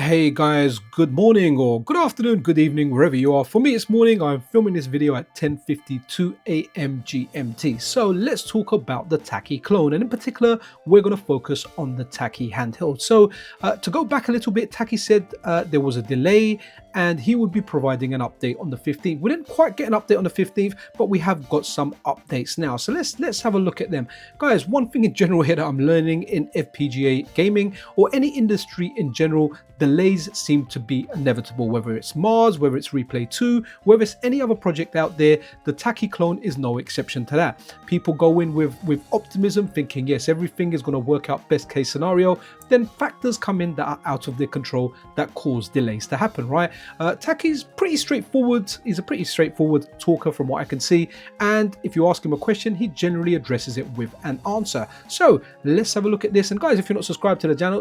Hey guys, good morning or good afternoon, good evening, wherever you are. For me, it's morning. I'm filming this video at 10:52 a.m. GMT. So let's talk about the Taki clone, and in particular, we're going to focus on the Taki handheld. So to go back a little bit, Taki said there was a delay and he would be providing an update on the 15th. We didn't quite get an update on the 15th, but we have got some updates now. So let's have a look at them. Guys, one thing in general here that I'm learning in FPGA gaming or any industry in general, delays seem to be inevitable, whether it's Mars, whether it's Replay 2, whether it's any other project out there. The Taki clone is no exception to that. People go in with optimism, thinking, yes, everything is going to work out best case scenario. Then factors come in that are out of their control that cause delays to happen, right? Taki's pretty straightforward. He's a pretty straightforward talker from what I can see. And if you ask him a question, he generally addresses it with an answer. So let's have a look at this. And guys, if you're not subscribed to the channel,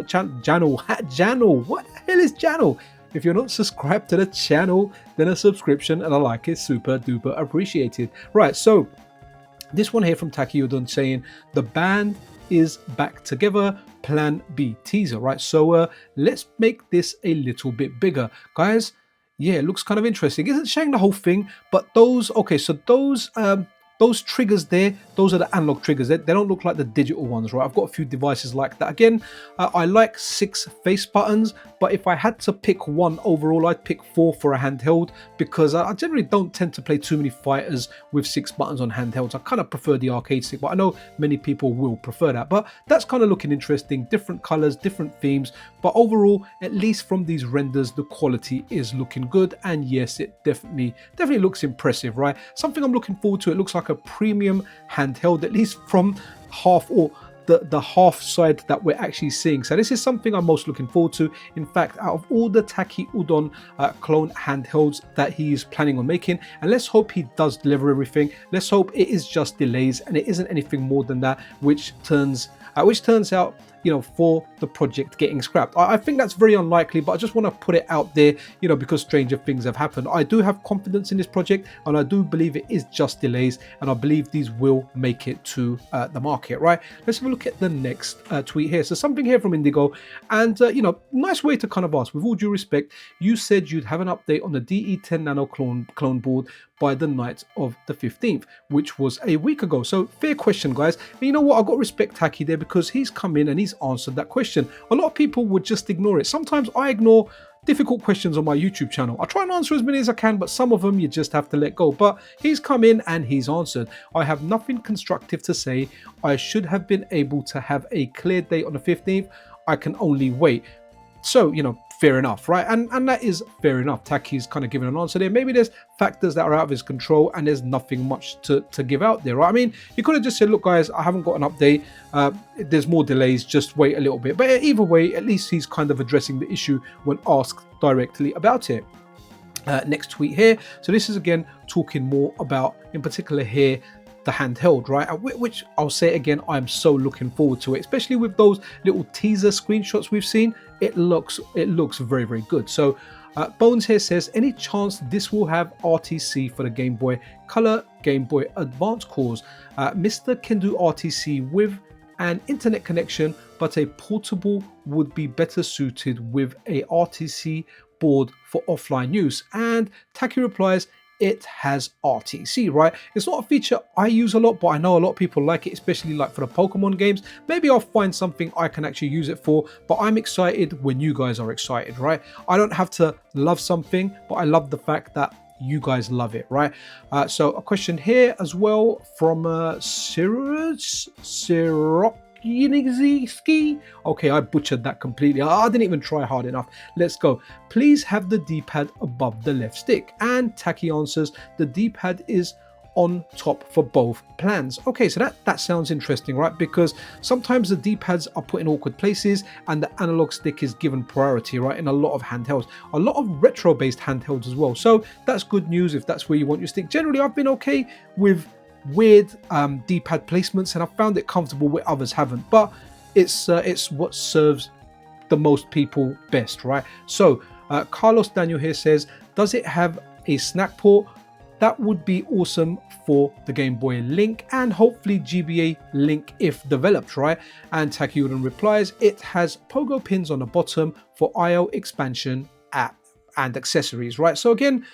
what the hell is channel? If you're not subscribed to the channel, then a subscription and a like is super duper appreciated. Right, so this one here from Taki Udon saying the band is back together, plan B teaser, right? So let's make this a little bit bigger, guys. Yeah, it looks kind of interesting. Isn't showing the whole thing, but those, okay, so those triggers there, those are the analog triggers. They don't look like the digital ones, right? I've got a few devices like that. Again, I like 6 face buttons, but if I had to pick one overall, I'd pick 4 for a handheld because I generally don't tend to play too many fighters with 6 buttons on handhelds. I kind of prefer the arcade stick, but I know many people will prefer that. But that's kind of looking interesting, different colors, different themes. But overall, at least from these renders, the quality is looking good. And yes, it definitely looks impressive, right? Something I'm looking forward to. It looks like a premium handheld, at least from half or the half side that we're actually seeing. So this is something I'm most looking forward to. In fact, out of all the Taki Udon clone handhelds that he is planning on making, and let's hope he does deliver everything. Let's hope it is just delays and it isn't anything more than that, which turns out, you know, for the project getting scrapped. I think that's very unlikely, but I just want to put it out there, you know, because stranger things have happened. I do have confidence in this project and I do believe it is just delays, and I believe these will make it to the market, right? Let's have a look at the next tweet here. So something here from Indigo, and you know, nice way to kind of ask, with all due respect, you said you'd have an update on the DE10 Nano clone board by the night of the 15th, which was a week ago. So fair question, guys. And you know what? I've got to respect Taki there because he's come in and he's answered that question. A lot of people would just ignore it. Sometimes I ignore difficult questions on my YouTube channel. I try and answer as many as I can, but some of them you just have to let go. But he's come in and he's answered. I have nothing constructive to say. I should have been able to have a clear date on the 15th. I can only wait. So, you know, fair enough, right? And that is fair enough. Taki's kind of giving an answer there. Maybe there's factors that are out of his control and there's nothing much to give out there, right? I mean, you could have just said, look, guys, I haven't got an update. There's more delays. Just wait a little bit. But either way, at least he's kind of addressing the issue when asked directly about it. Next tweet here. So this is, again, talking more about, in particular here, the handheld, right? Which I'll say again, I'm so looking forward to it, especially with those little teaser screenshots we've seen. It looks very, very good. So Bones here says, any chance this will have RTC for the Game Boy Color, Game Boy Advance cores? MiSTer can do RTC with an internet connection, but a portable would be better suited with a RTC board for offline use. And Taki replies, it has RTC, right? It's not a feature I use a lot, but I know a lot of people like it, especially like for the Pokemon games. Maybe I'll find something I can actually use it for, but I'm excited when you guys are excited, right? I don't have to love something, but I love the fact that you guys love it, right? So a question here as well from Sirok. Okay, I butchered that completely. I didn't even try hard enough. Let's go. Please have the D-pad above the left stick. And Taki answers, the D-pad is on top for both plans. Okay, so that sounds interesting, right? Because sometimes the D-pads are put in awkward places and the analog stick is given priority, right? In a lot of handhelds, a lot of retro-based handhelds as well. So that's good news if that's where you want your stick. Generally, I've been okay with weird D-pad placements and I found it comfortable where others haven't, but it's what serves the most people best, right? So Carlos Daniel here says, does it have a snack port? that would be awesome for the Game Boy Link and hopefully GBA Link if developed, right? And Taki replies, it has pogo pins on the bottom for IO expansion app and accessories, right? So again,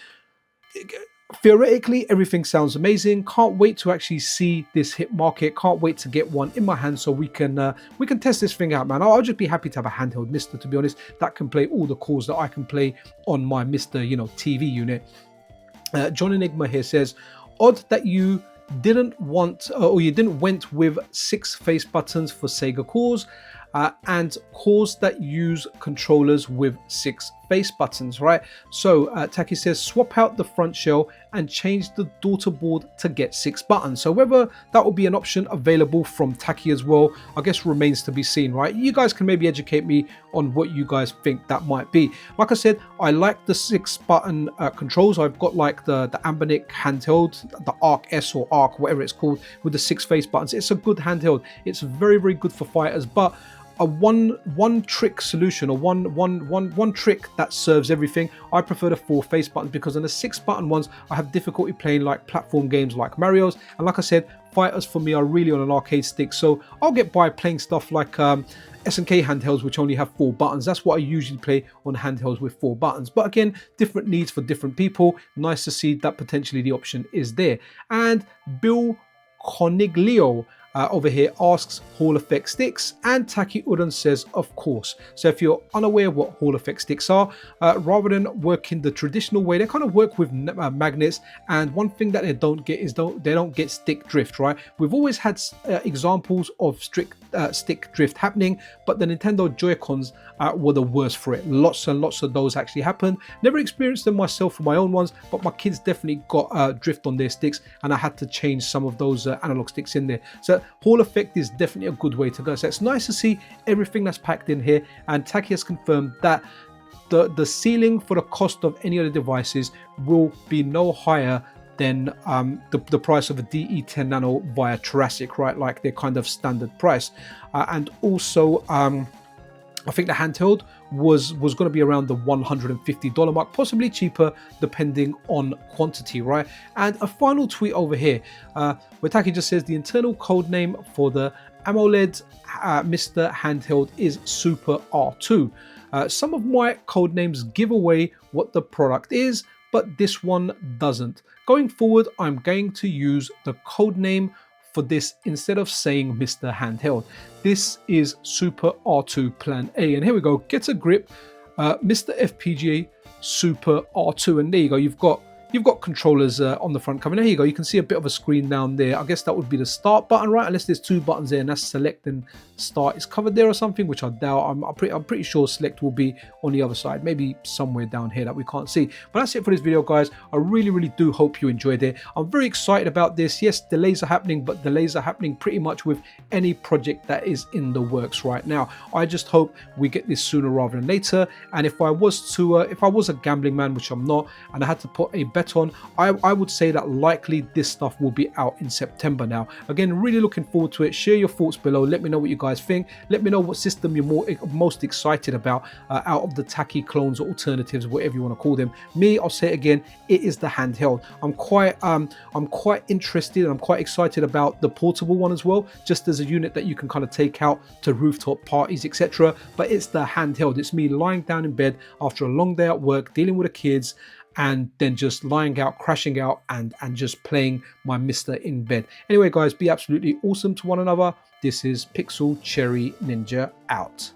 theoretically, everything sounds amazing. Can't wait to actually see this hit market. Can't wait to get one in my hand so we can test this thing out, man. I'll just be happy to have a handheld MiSTer, to be honest, that can play all the calls that I can play on my MiSTer, TV unit. John Enigma here says, odd that you didn't went with 6 face buttons for Sega calls and calls that use controllers with 6 face buttons, right? So Taki says swap out the front shell and change the daughter board to get 6 buttons. So whether that will be an option available from Taki as well, I guess remains to be seen, right? You guys can maybe educate me on what you guys think that might be. Like I said, I like the 6 button controls. I've got like the Ambernic handheld, the Arc S or Arc, whatever it's called, with the 6 face buttons. It's a good handheld. It's very, very good for fighters, but a one trick solution, or one trick that serves everything. I prefer the 4 face buttons, because on the 6 button ones I have difficulty playing like platform games like Mario's, and like I said, fighters for me are really on an arcade stick. So I'll get by playing stuff like SNK handhelds which only have 4 buttons. That's what I usually play on handhelds with 4 buttons. But again, different needs for different people. Nice to see that potentially the option is there. And Bill Coniglio over here asks Hall effect sticks, and Taki says of course. So if you're unaware what Hall effect sticks are, rather than working the traditional way, they kind of work with magnets, and one thing that they don't get is they don't get stick drift, right? We've always had examples of stick drift happening, but the Nintendo Joy-Cons were the worst for it. Lots and lots of those actually happened. Never experienced them myself for my own ones, but my kids definitely got drift on their sticks, and I had to change some of those analog sticks in there. So Hall effect is definitely a good way to go. So it's nice to see everything that's packed in here, and Taki has confirmed that the ceiling for the cost of any of the devices will be no higher than the price of a DE10 Nano via Jurassic, right? Like their kind of standard price. And also, I think the handheld was going to be around the $150 mark, possibly cheaper depending on quantity, right? And a final tweet over here, where Taki just says the internal code name for the AMOLED MiSTer handheld is Super R2. Some of my code names give away what the product is, but this one doesn't. Going forward, I'm going to use the code name for this instead of saying MiSTer handheld. This is Super R2 Plan A, and here we go. Get a grip, MiSTerFPGA Super R2, and there you go. You've got controllers on the front coming. There you go. You can see a bit of a screen down there. I guess that would be the start button, right? Unless there's 2 buttons there, and that's select and start is covered there or something, which I doubt. I'm pretty sure select will be on the other side, maybe somewhere down here that we can't see. But that's it for this video, guys. I really do hope you enjoyed it. I'm very excited about this. Yes, delays are happening, but delays are happening pretty much with any project that is in the works right now. I just hope we get this sooner rather than later. And if I was a gambling man, which I'm not, and I had to put a bet on, I would say that likely this stuff will be out in September now. Again, really looking forward to it. Share your thoughts below. Let me know what you guys think. Let me know what system you're most excited about out of the Taki clones or alternatives, whatever you want to call them. Me, I'll say it again, it is the handheld. I'm quite interested, and I'm quite excited about the portable one as well, just as a unit that you can kind of take out to rooftop parties, etc. But it's the handheld. It's me lying down in bed after a long day at work, dealing with the kids, and then just lying out, crashing out, and just playing my MiSTer in bed. Anyway, guys, be absolutely awesome to one another. This is Pixel Cherry Ninja out.